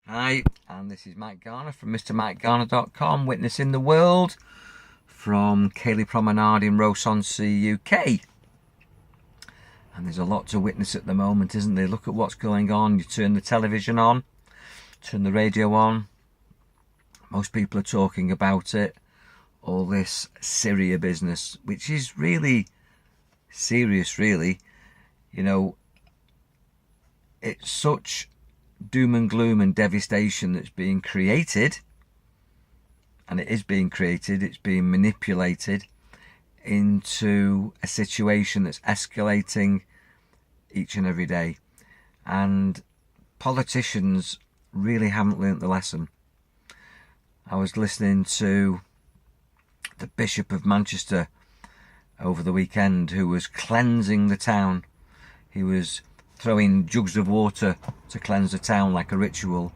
Hi, and this is Mike Garner from MrMikeGarner.com, witnessing the world from Cayley Promenade in Row-on-Sea, UK. And there's a lot to witness at the moment, isn't there? Look at what's going on. You turn the television on, turn the radio on. Most people are talking about it. All this Syria business, which is really serious, really. You know, it's such doom and gloom and devastation that's being created, and it is being created, it's being manipulated into a situation that's escalating each and every day, and politicians really haven't learnt the lesson. I was listening to the Bishop of Manchester over the weekend, who was cleansing the town. He was throwing jugs of water to cleanse the town like a ritual.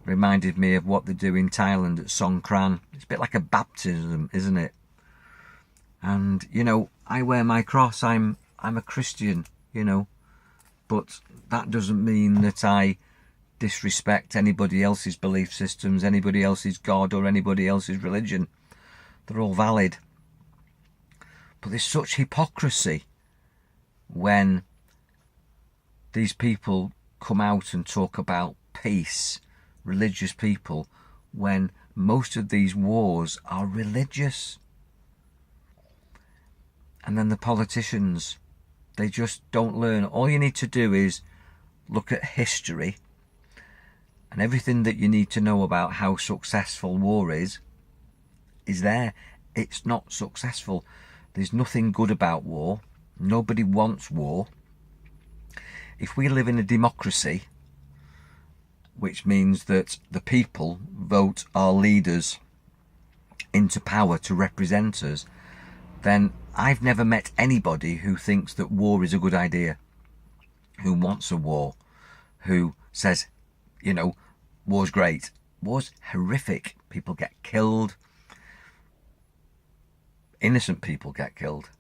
Reminded me of what they do in Thailand at Songkran. It's a bit like a baptism, isn't it? And, you know, I wear my cross. I'm a Christian, you know, but that doesn't mean that I disrespect anybody else's belief systems, anybody else's God, or anybody else's religion. They're all valid. But there's such hypocrisy when these people come out and talk about peace, religious people, when most of these wars are religious. And then the politicians, they just don't learn. All you need to do is look at history, and everything that you need to know about how successful war is there. It's not successful. There's nothing good about war. Nobody wants war. If we live in a democracy, which means that the people vote our leaders into power to represent us, then I've never met anybody who thinks that war is a good idea, who wants a war, who says, you know, war's great. War's horrific. People get killed. Innocent people get killed.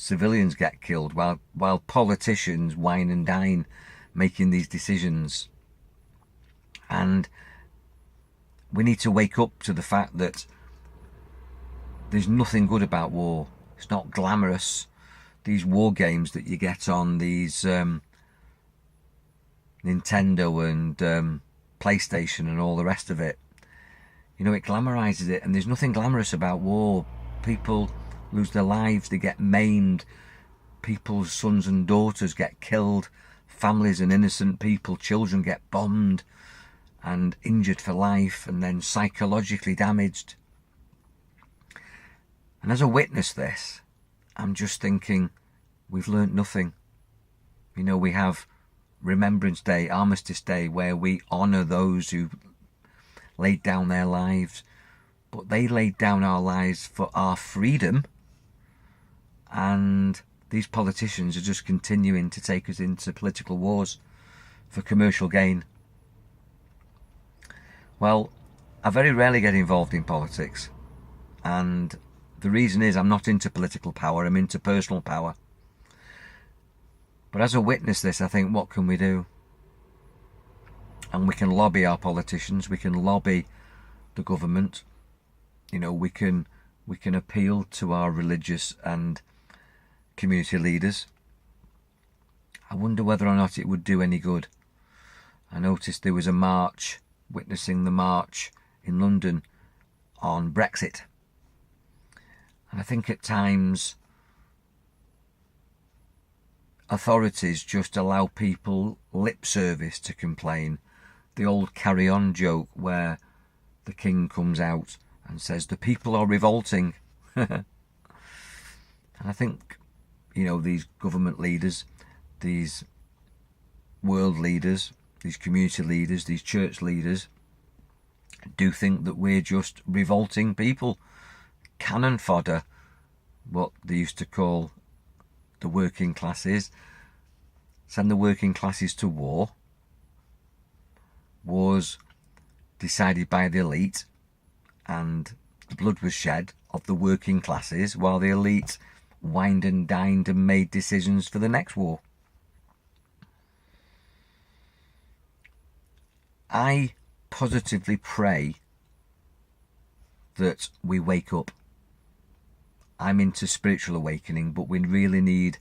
Civilians get killed while politicians wine and dine making these decisions. And we need to wake up to the fact that there's nothing good about war. It's not glamorous. These war games that you get on these Nintendo and PlayStation and all the rest of it, you know, it glamorizes it, and there's nothing glamorous about war. People lose their lives, they get maimed, people's sons and daughters get killed, families and innocent people, children get bombed and injured for life, and then psychologically damaged. And as I witness this, I'm just thinking, we've learnt nothing. You know, we have Remembrance Day, Armistice Day, where we honour those who laid down their lives, but they laid down our lives for our freedom, and these politicians are just continuing to take us into political wars for commercial gain. Well, I very rarely get involved in politics, and the reason is I'm not into political power, I'm into personal power. But as I witness this, I think, what can we do? And we can lobby our politicians, we can lobby the government, you know, we can appeal to our religious and community leaders. I wonder whether or not it would do any good. I noticed there was a march, witnessing the march in London on Brexit. And I think at times authorities just allow people lip service to complain. The old carry on joke where the king comes out and says the people are revolting. And I think, you know, these government leaders, these world leaders, these community leaders, these church leaders do think that we're just revolting people, cannon fodder, what they used to call the working classes. Send the working classes to war. Wars decided by the elite, and the blood was shed of the working classes while the elite wined and dined and made decisions for the next war. I positively pray that we wake up. I'm into spiritual awakening, but we really need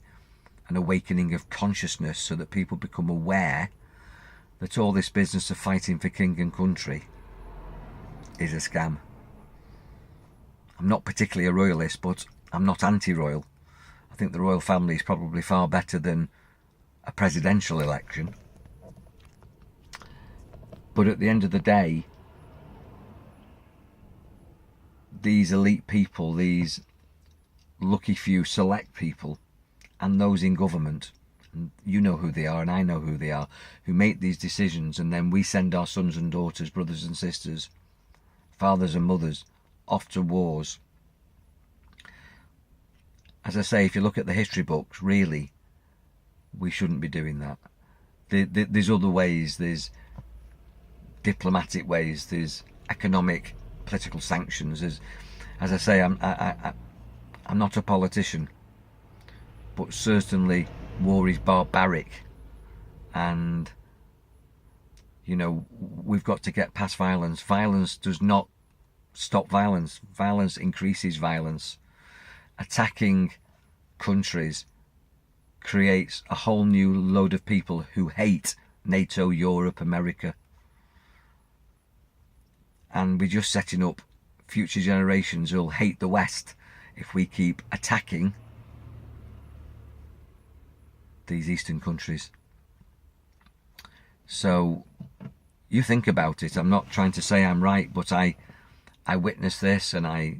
an awakening of consciousness so that people become aware that all this business of fighting for king and country is a scam. I'm not particularly a royalist, but I'm not anti-royal. I think the royal family is probably far better than a presidential election. But at the end of the day, these elite people, these lucky few select people, and those in government, and you know who they are and I know who they are, who make these decisions, and then we send our sons and daughters, brothers and sisters, fathers and mothers off to wars. As I say, if you look at the history books, really, we shouldn't be doing that. There's other ways, there's diplomatic ways, there's economic, political sanctions. As I say, I'm not a politician, but certainly war is barbaric, and you know, we've got to get past violence. Violence does not stop violence. Violence increases violence. Attacking countries creates a whole new load of people who hate NATO, Europe, America. And we're just setting up future generations who'll hate the West if we keep attacking these Eastern countries. So you think about it. I'm not trying to say I'm right, but I witness this and I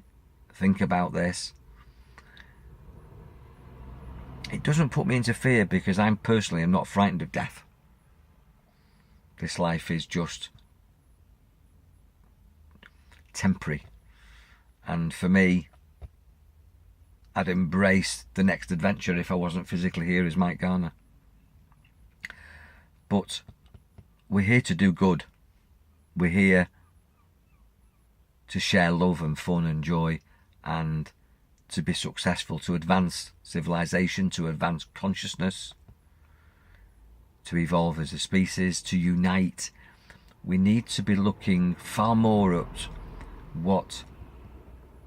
think about this. It doesn't put me into fear because I'm personally am not frightened of death. This life is just temporary, and for me, I'd embrace the next adventure if I wasn't physically here as Mike Garner. But we're here to do good. We're here to share love and fun and joy, and to be successful, to advance civilization, to advance consciousness, to evolve as a species, to unite. We need to be looking far more at what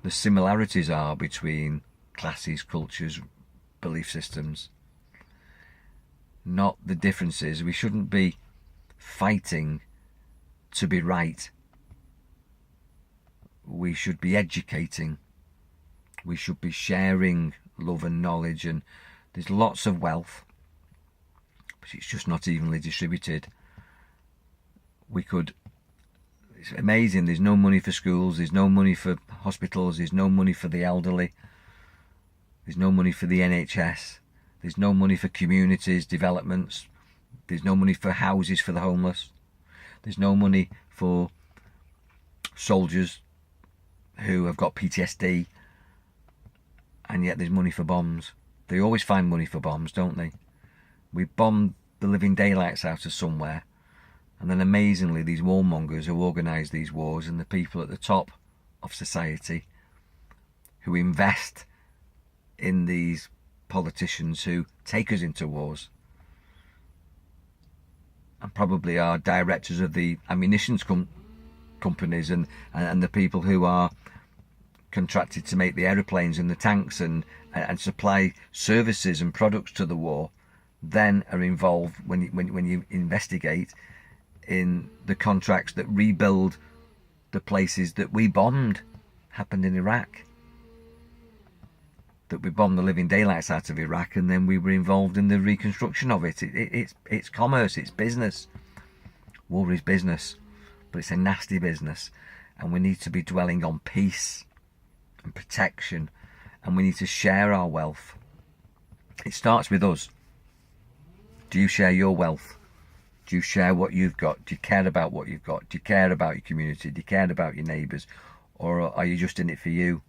the similarities are between classes, cultures, belief systems, not the differences. We shouldn't be fighting to be right. We should be educating. We should be sharing love and knowledge, and there's lots of wealth, but it's just not evenly distributed. It's amazing, there's no money for schools, there's no money for hospitals, there's no money for the elderly, there's no money for the NHS, there's no money for communities, developments, there's no money for houses for the homeless, there's no money for soldiers who have got PTSD, and yet there's money for bombs. They always find money for bombs, don't they? We bomb the living daylights out of somewhere, and then amazingly these warmongers who organise these wars, and the people at the top of society who invest in these politicians who take us into wars, and probably are directors of the ammunitions companies and the people who are contracted to make the aeroplanes and the tanks and supply services and products to the war, then are involved when you investigate in the contracts that rebuild the places that we bombed. Happened in Iraq, that we bombed the living daylights out of Iraq, and then we were involved in the reconstruction of it. It's commerce, it's business. War is business, but it's a nasty business, and we need to be dwelling on peace and protection, and we need to share our wealth. It starts with us. Do you share your wealth? Do you share what you've got? Do you care about what you've got? Do you care about your community? Do you care about your neighbours? Or are you just in it for you?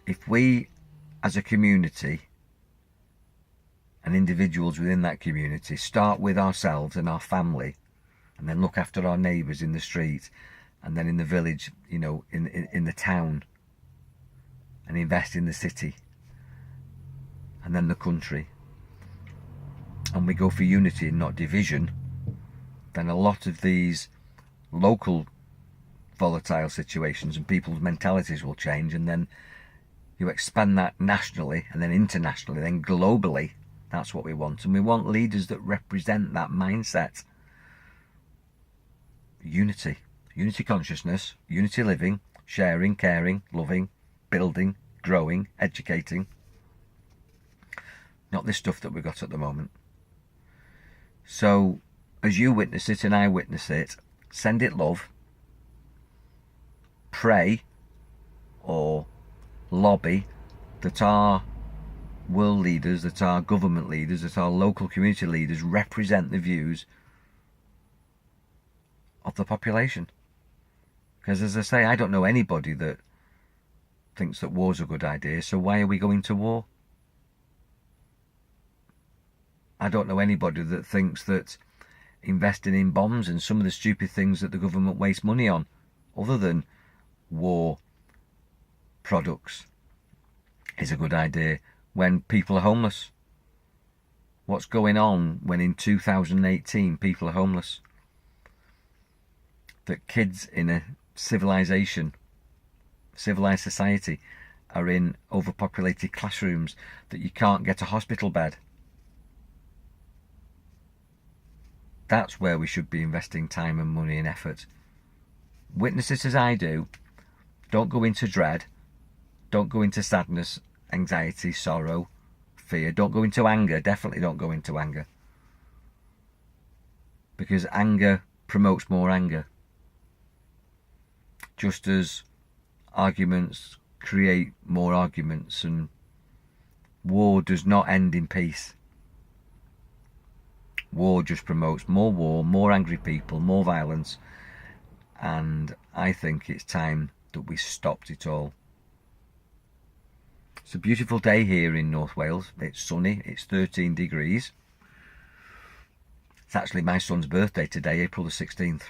If we, as a community, and individuals within that community, start with ourselves and our family, and then look after our neighbours in the street, and then in the village, you know, in the town, and invest in the city, and then the country, and we go for unity and not division, then a lot of these local volatile situations and people's mentalities will change, and then you expand that nationally and then internationally, then globally. That's what we want, and we want leaders that represent that mindset. Unity consciousness, unity living, sharing, caring, loving, building, growing, educating. Not this stuff that we've got at the moment. So as you witness it and I witness it, send it love, pray or lobby that our world leaders, that our government leaders, that our local community leaders represent the views of the population. Because as I say, I don't know anybody that thinks that war's a good idea, so why are we going to war? I don't know anybody that thinks that investing in bombs and some of the stupid things that the government wastes money on, other than war products, is a good idea when people are homeless. What's going on when in 2018 people are homeless? That kids in a civilized society are in overpopulated classrooms, that you can't get a hospital bed. That's where we should be investing time and money and effort. Witness it as I do. Don't go into dread. Don't go into sadness, anxiety, sorrow, fear. Don't go into anger. Definitely don't go into anger. Because anger promotes more anger. Just as arguments create more arguments, and war does not end in peace. War just promotes more war, more angry people, more violence, and I think it's time that we stopped it all. It's a beautiful day here in North Wales. It's sunny, it's 13 degrees. It's actually my son's birthday today, April the 16th.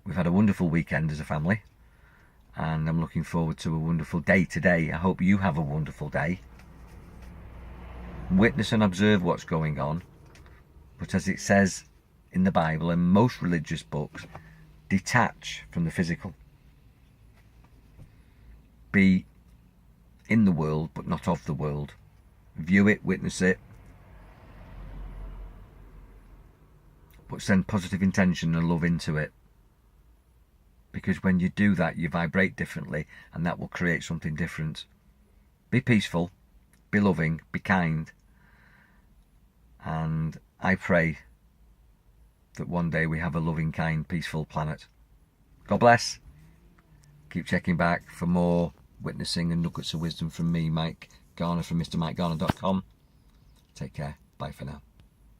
We've had a wonderful weekend as a family, and I'm looking forward to a wonderful day today. I hope you have a wonderful day. Witness and observe what's going on, but as it says in the Bible and most religious books, detach from the physical. Be in the world but not of the world. View it, witness it, but send positive intention and love into it, because when you do that you vibrate differently, and that will create something different. Be peaceful, be loving, be kind, and I pray that one day we have a loving, kind, peaceful planet. God bless. Keep checking back for more witnessing and nuggets of wisdom from me, Mike Garner, from MrMikeGarner.com. Take care. Bye for now.